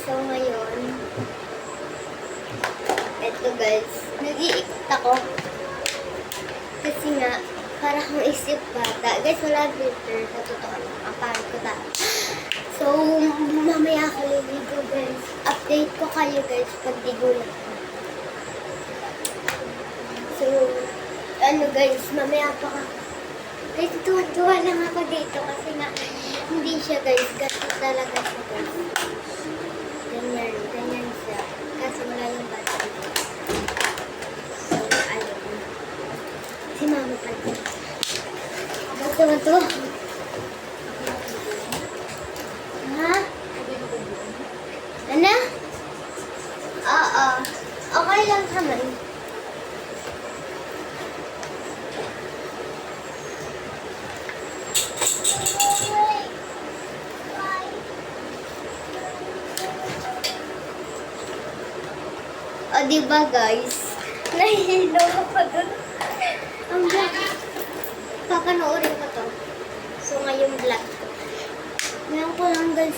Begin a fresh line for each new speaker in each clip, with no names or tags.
So ngayon, eto guys, nag-iikot ako. Kasi nga, para akong isip bata. Guys, wala glitter. Sa totoo lang, aparit ko ta. So, mamaya ako liligo guys. Update ko kayo guys pag digulat ko. So, ano guys, mamaya pa ka. Guys, tuwa lang ako dito kasi nga, hindi siya guys. Gato talaga siya guys. Ganyan siya. Kasi wala yung battery. So, ayun. Si mama pa rin. Bato. Ha? Ano? Oo. Okay lang naman. O, diba guys? Nahihilo ko pa dun. Ang vlog. Papanoorin ko to. So, ngayong vlog ko. Ngayon ko lang guys.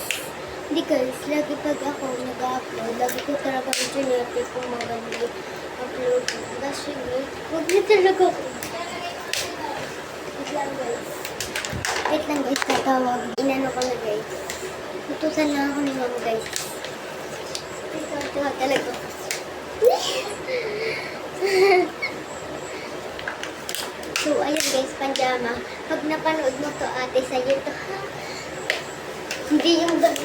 Hindi guys, lagi pag ako nag-upload, lagi ko talaga internet kung maganda upload ko. Kasi guys, huwag na talaga ko. Wait lang guys, tatawag. Inano ko na guys. Tutusan lang ako ni mama guys. Tuwa talaga. So, ayun guys, panjama. Pag napanood mo to ate, sa'yo to ha. Hindi yung gabi.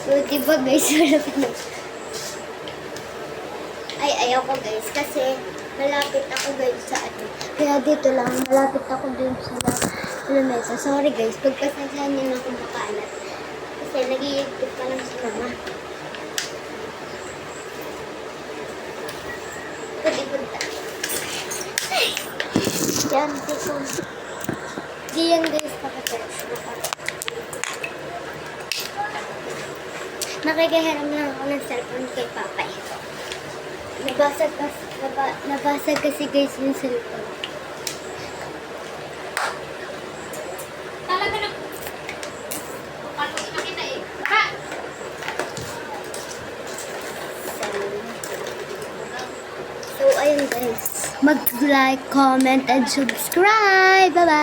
So, diba guys, wala pa na. Ay, ayaw ko guys, kasi malapit ako guys sa ano. Kaya dito lang, malapit ako dun sa lamesa. Sorry guys, pagpasensyahan niyo na akong makalat. Kasi nag-iigpit pa lang si mama. Pwede-punta. Yan, dito. Diyan guys, kapatid. Nakikihiram lang ako ng cellphone kay Papa. Nabasag kasi guys yung cellphone.
Talaga na. Paluin na kita eh. Ha?
So, ayun guys. Mag-like, comment, and subscribe. Bye-bye!